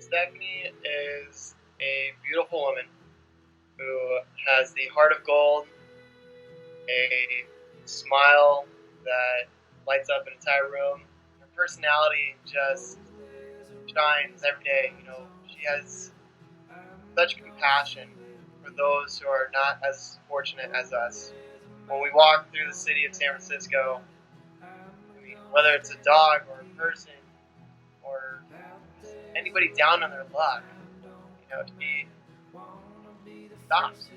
Stephanie is a beautiful woman who has the heart of gold, a smile that lights up an entire room. Her personality just shines every day. She has such compassion for those who are not as fortunate as us. When we walk through the city of San Francisco, whether it's a dog or a person or anybody down on their luck, she stops.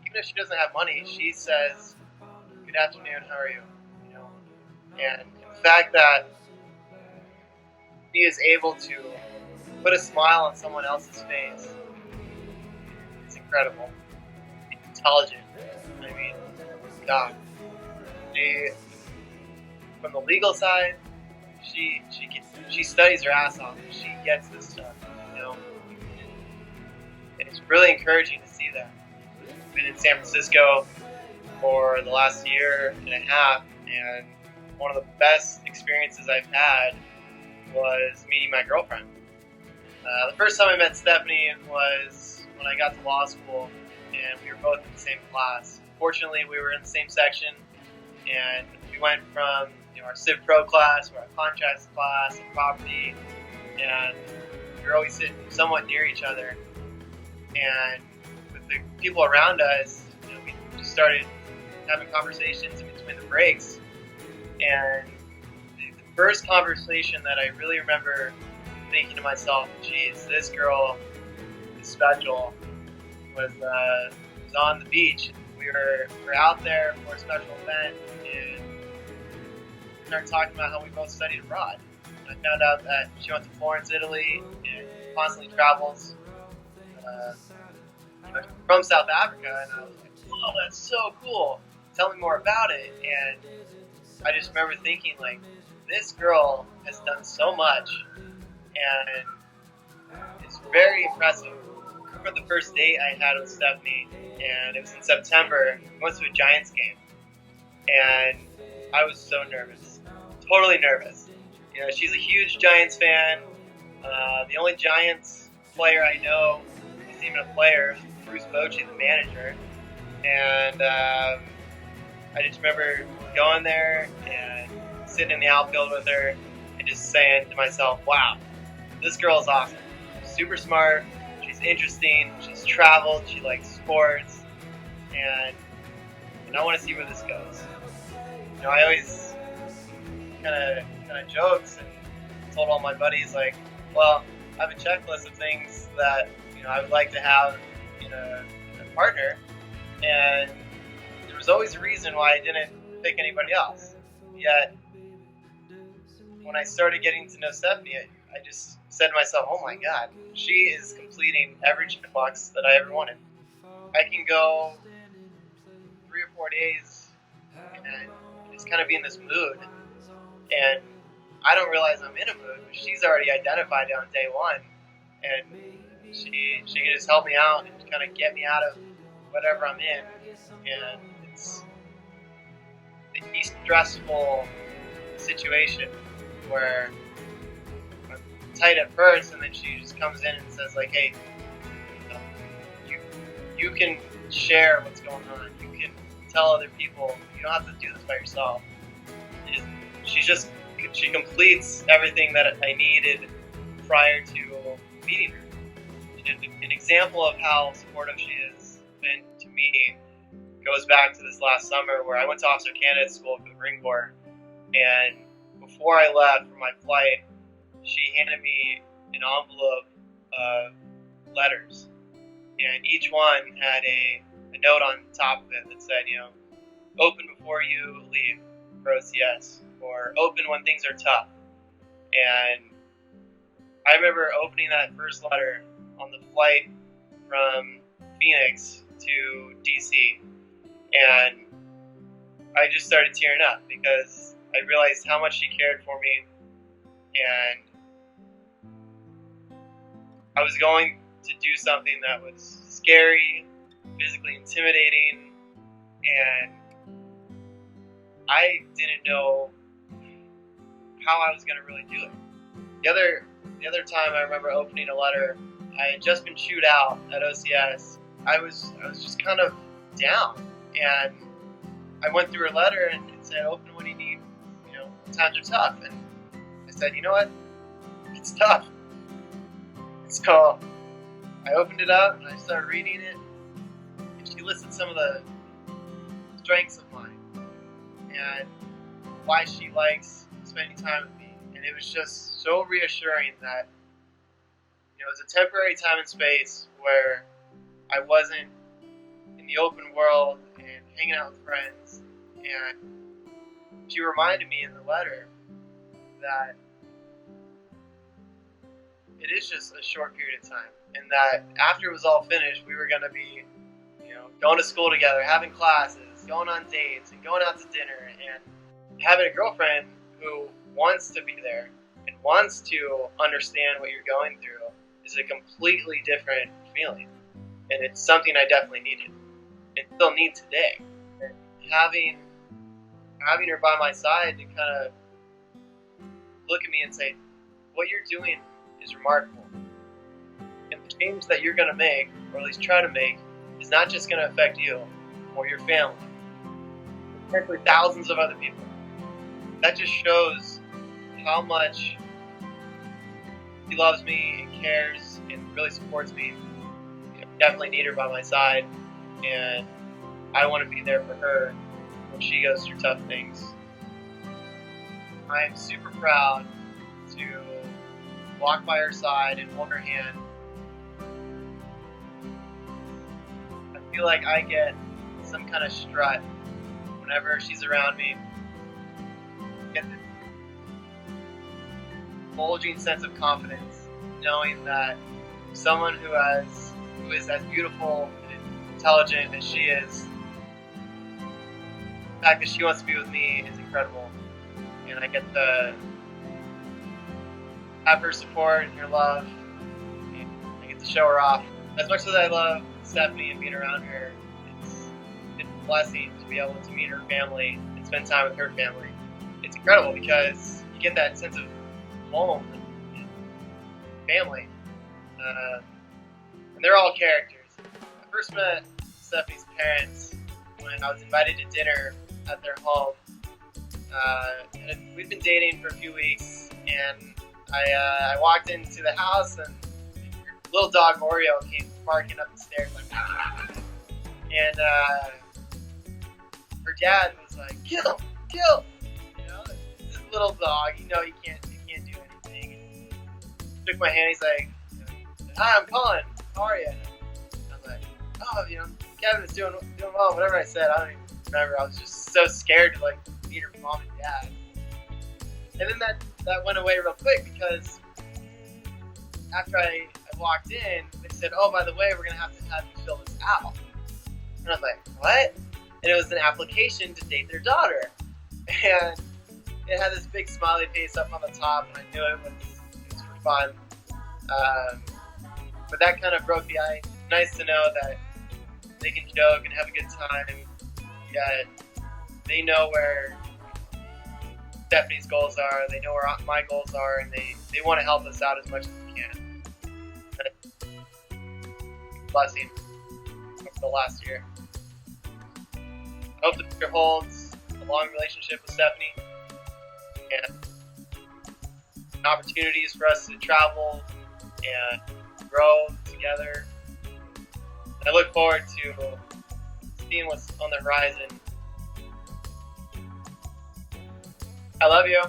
Even if she doesn't have money, she says, "Good afternoon, how are you?" And the fact that she is able to put a smile on someone else's face, it's incredible. She's intelligent. God. She, from the legal side, she studies her ass off. She gets this stuff. It's really encouraging to see that. I've been in San Francisco for the last year and a half, and one of the best experiences I've had was meeting my girlfriend. The first time I met Stephanie was when I got to law school, and we were both in the same class. Fortunately, we were in the same section, and we went from our Civ Pro class, or our contracts class, and property, and we were always sitting somewhat near each other. And with the people around us, we just started having conversations in between the breaks. And the first conversation that I really remember thinking to myself, geez, this girl is special, was on the beach. We were out there for a special event, and we started talking about how we both studied abroad. And I found out that she went to Florence, Italy, and constantly travels from South Africa, and I was like, "Whoa, that's so cool! Tell me more about it." And I just remember thinking, like, this girl has done so much, and it's very impressive. I remember the first date I had with Stephanie, and it was in September. We went to a Giants game, and I was so nervous, totally nervous. She's a huge Giants fan. The only Giants player I know isn't even a player. Bruce Bochy, the manager, and I just remember going there and sitting in the outfield with her and just saying to myself, wow, this girl is awesome. She's super smart, she's interesting, she's traveled, she likes sports, and I want to see where this goes. I always kind of jokes and told all my buddies, like, well, I have a checklist of things that I would like to have in a partner, and there was always a reason why I didn't pick anybody else. Yet, when I started getting to know Stephanie, I just said to myself, oh my god, she is completing every checkbox that I ever wanted. I can go 3 or 4 days and just kind of be in this mood, and I don't realize I'm in a mood, but she's already identified it on day one, and she can just help me out and kind of get me out of whatever I'm in, and it's a stressful situation where I'm tight at first, and then she just comes in and says, like, hey, you can share what's going on, you can tell other people, you don't have to do this by yourself. She completes everything that I needed prior to meeting her. An example of how supportive she has been to me goes back to this last summer, where I went to Officer Candidate School for the Marine Corps, and before I left for my flight, she handed me an envelope of letters, and each one had a note on top of it that said, open before you leave for OCS, or open when things are tough. And I remember opening that first letter on the flight from Phoenix to DC, and I just started tearing up because I realized how much she cared for me, and I was going to do something that was scary, physically intimidating, and I didn't know how I was going to really do it. The other The other time I remember opening a letter, I had just been chewed out at OCS. I was just kind of down, and I went through her letter and it said, "Open when you need, times are tough." And I said, "You know what? It's tough." And so I opened it up and I started reading it, and she listed some of the strengths of mine and why she likes spending time with me. And it was just so reassuring that, it was a temporary time and space where I wasn't in the open world and hanging out with friends. And she reminded me in the letter that it is just a short period of time, and that after it was all finished, we were going to be, going to school together, having classes, going on dates, and going out to dinner, and having a girlfriend who wants to be there and wants to understand what you're going through is a completely different feeling, and it's something I definitely needed and still need today. And having her by my side to kind of look at me and say, "What you're doing is remarkable, and the change that you're going to make, or at least try to make, is not just going to affect you or your family, but potentially thousands of other people." That just shows how much she loves me and cares and really supports me. Definitely need her by my side, and I want to be there for her when she goes through tough things. I'm super proud to walk by her side and hold her hand. I feel like I get some kind of strut whenever she's around me. I get this bulging sense of confidence, knowing that someone who is as beautiful and intelligent as she is, the fact that she wants to be with me is incredible, and I get to have her support and her love, and I get to show her off. As much as I love Stephanie and being around her, it's a blessing to be able to meet her family and spend time with her family. It's incredible because you get that sense of home and family, and they're all characters. I first met Stephanie's parents when I was invited to dinner at their home. And we'd been dating for a few weeks, and I walked into the house, and little dog Oreo came barking up the stairs like, and her dad was like, "Kill, kill!" This little dog, he can't do anything. And he took my hand. He's like, "Hi, I'm Colin. How are you?" And I was like, "Oh, Kevin is doing well." Whatever I said, I don't even remember. I was just so scared to meet her mom and dad. And then that went away real quick because after I walked in, they said, "Oh, by the way, we're gonna have you fill this out." And I was like, "What?" And it was an application to date their daughter, and it had this big smiley face up on the top, and I knew it was for fun. But that kind of broke the ice. Nice to know that they can joke and have a good time, yet they know where Stephanie's goals are, they know where my goals are, and they want to help us out as much as they can. Blessing over the last year. I hope the future holds a long relationship with Stephanie and opportunities for us to travel and grow together. I look forward to seeing what's on the horizon. I love you.